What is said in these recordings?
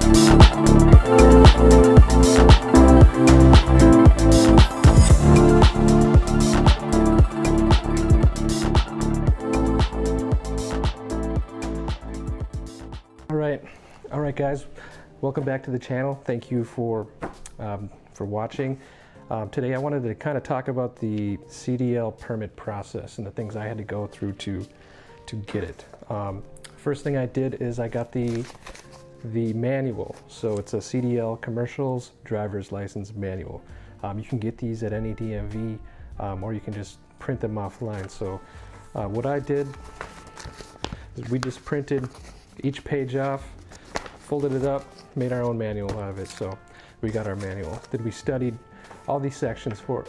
All right, guys, welcome back to the channel. Thank you for watching. Today I wanted to kind of talk about the CDL permit process and the things I had to go through to get it. First thing I did is I got the manual. So it's a CDL Commercials Driver's License Manual. You can get these at any DMV or you can just print them offline. So what I did is we just printed each page off, folded it up, made our own manual out of it. So we got our manual. Then we studied all these sections for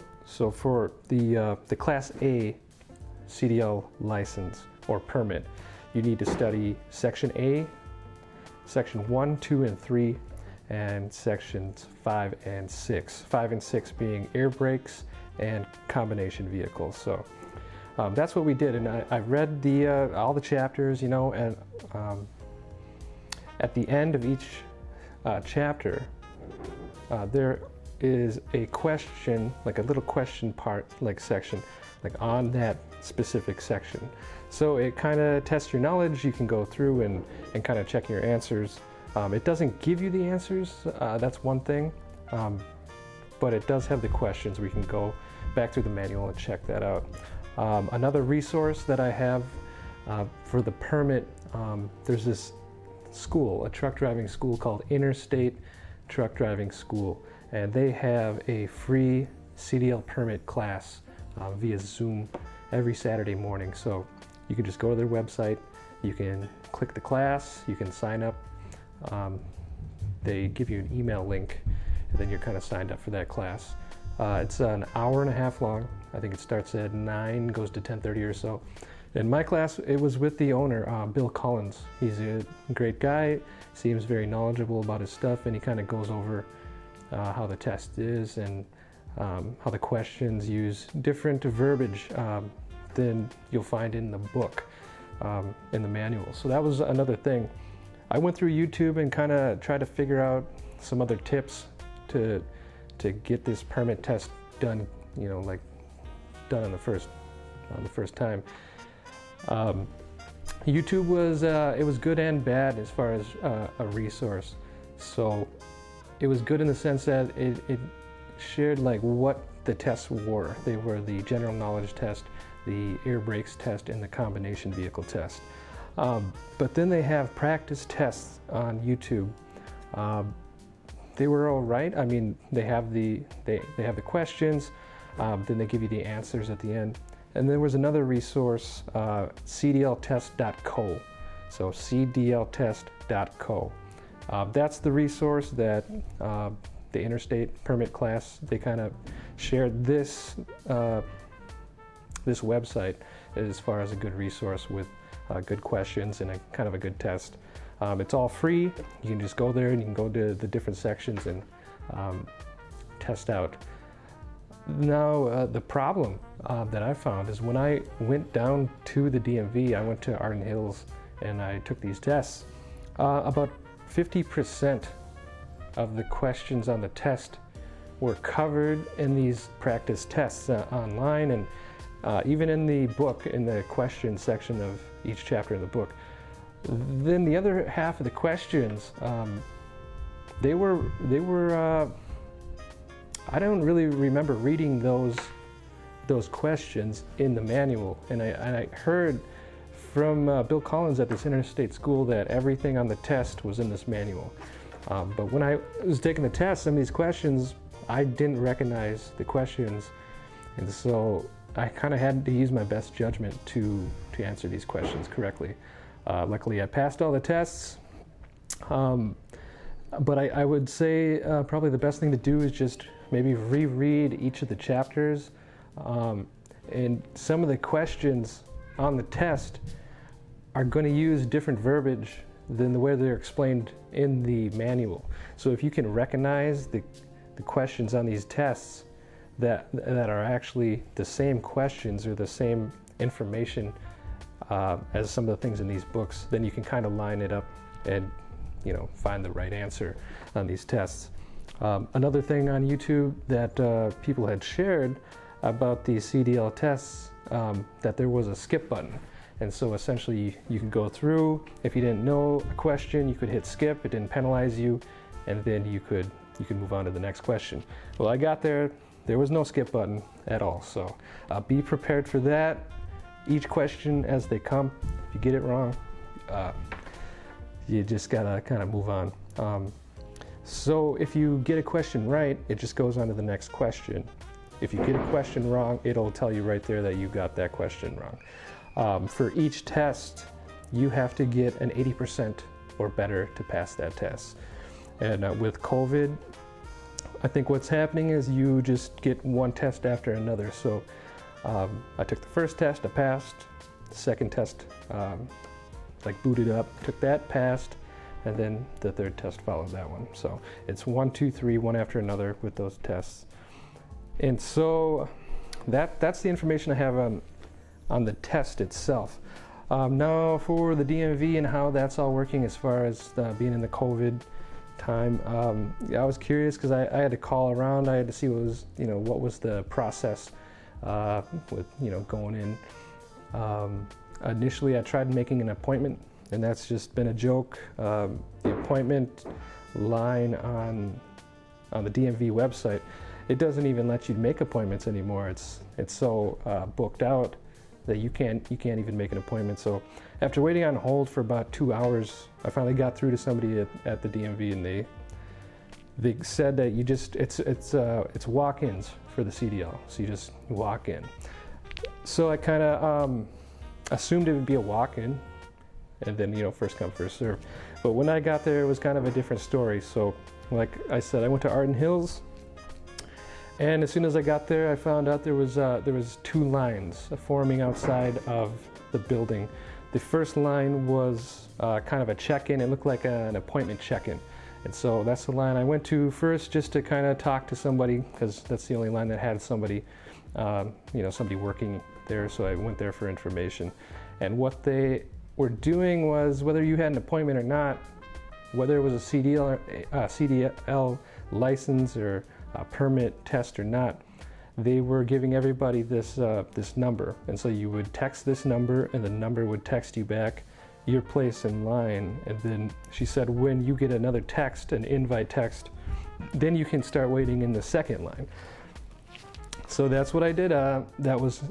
the Class A CDL license or permit. You need to study Section A, Section 1, 2, and 3, and Sections 5 and 6. 5 and 6 being air brakes and combination vehicles. So that's what we did, and I read all the chapters, you know, and at the end of each chapter, there is a question, like a little question part, like section, like on that specific section. So it kind of tests your knowledge. You can go through and kind of check your answers. It doesn't give you the answers, that's one thing, but it does have the questions. We can go back through the manual and check that out. Another resource that I have for the permit, there's this school, a truck driving school called Interstate Truck Driving School, and they have a free CDL permit class via Zoom every Saturday morning. So you can just go to their website, you can click the class, you can sign up. They give you an email link, and then you're kind of signed up for that class. It's an hour and a half long. I think it starts at 9, goes to 10:30 or so. In my class, it was with the owner, Bill Collins. He's a great guy, seems very knowledgeable about his stuff, and he kind of goes over how the test is and how the questions use different verbiage than you'll find in the book, in the manual. So that was another thing. I went through YouTube and kind of tried to figure out some other tips to get this permit test done, you know, like done on the first time. YouTube was it was good and bad as far as a resource. So it was good in the sense that it shared like what the tests were. They were the general knowledge test, the air brakes test, and the combination vehicle test. But then they have practice tests on YouTube. They were all right. I mean, they have the questions, then they give you the answers at the end. And there was another resource, cdltest.co. So cdltest.co. That's the resource that the interstate permit class, they kind of shared this website as far as a good resource with good questions and a kind of a good test. It's all free. You can just go there and you can go to the different sections and test out. Now, the problem that I found is when I went down to the DMV, I went to Arden Hills and I took these tests. About 50% of the questions on the test were covered in these practice tests online, and even in the book, in the question section of each chapter in the book. Then the other half of the questions, they were I don't really remember reading those questions in the manual, and I heard from Bill Collins at this interstate school that everything on the test was in this manual. But when I was taking the test, some of these questions, I didn't recognize the questions, and so I kind of had to use my best judgment to answer these questions correctly. Luckily, I passed all the tests. But I would say probably the best thing to do is just maybe reread each of the chapters. And some of the questions on the test are going to use different verbiage than the way they're explained in the manual. So if you can recognize the questions on these tests that are actually the same questions or the same information as some of the things in these books, then you can kind of line it up and find the right answer on these tests. Another thing on YouTube that people had shared about these CDL tests, that there was a skip button. And so essentially you could go through, if you didn't know a question, you could hit skip, it didn't penalize you, and then you could move on to the next question. Well, I got there was no skip button at all, so be prepared for that. Each question as they come, if you get it wrong, you just gotta kind of move on. So if you get a question right, it just goes on to the next question. If you get a question wrong, it'll tell you right there that you got that question wrong. For each test, you have to get an 80% or better to pass that test. And with COVID, I think what's happening is you just get one test after another. So I took the first test, I passed. The second test, booted up, took that, passed, and then the third test followed that one. So it's 1, 2, 3, one after another with those tests. And so that's the information I have on the test itself. Now for the DMV and how that's all working as far as being in the COVID time, I was curious because I had to call around. I had to see what was the process with going in. Initially, I tried making an appointment, and that's just been a joke. The appointment line on the DMV website, it doesn't even let you make appointments anymore. It's so booked out that you can't even make an appointment. So after waiting on hold for about 2 hours, I finally got through to somebody at the DMV, and they said that it's walk-ins for the CDL. So you just walk in. So I kind of assumed it would be a walk-in, and then first come first serve. But when I got there, it was kind of a different story. So like I said, I went to Arden Hills. And as soon as I got there, I found out there was 2 lines forming outside of the building. The first line was kind of a check-in. It looked like an appointment check-in. And so that's the line I went to first, just to kind of talk to somebody, because that's the only line that had somebody, somebody working there. So I went there for information. And what they were doing was, whether you had an appointment or not, whether it was a CDL license or a permit test or not, they were giving everybody this number. And so you would text this number, and the number would text you back your place in line. And then she said, when you get another text, an invite text, then you can start waiting in the second line. So that's what I did. That was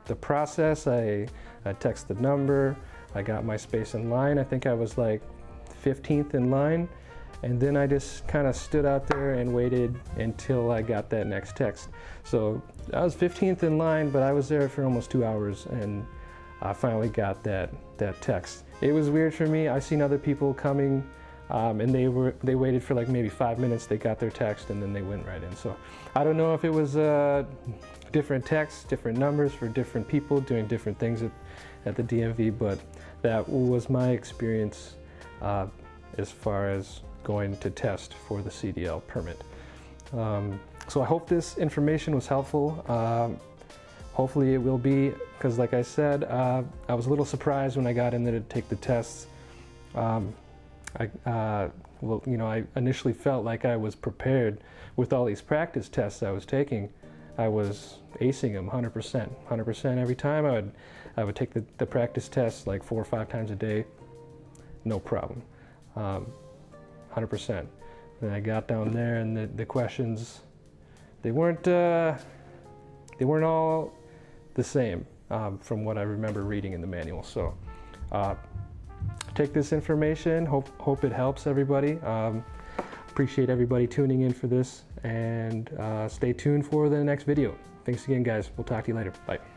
the process. I texted the number, I got my space in line. I think I was like 15th in line. And then I just kind of stood out there and waited until I got that next text. So I was 15th in line, but I was there for almost 2 hours, and I finally got that text. It was weird for me. I seen other people coming, and they waited for like maybe 5 minutes. They got their text, and then they went right in. So I don't know if it was different texts, different numbers for different people doing different things at the DMV, but that was my experience as far as going to test for the CDL permit. So I hope this information was helpful. Hopefully it will be, because like I said, I was a little surprised when I got in there to take the tests. I initially felt like I was prepared with all these practice tests I was taking. I was acing them 100% every time. I would take the practice tests like 4 or 5 times a day, no problem. 100%. Then I got down there, and the questions, they weren't all the same from what I remember reading in the manual. So take this information. Hope it helps everybody. Appreciate everybody tuning in for this, and stay tuned for the next video. Thanks again, guys. We'll talk to you later. Bye.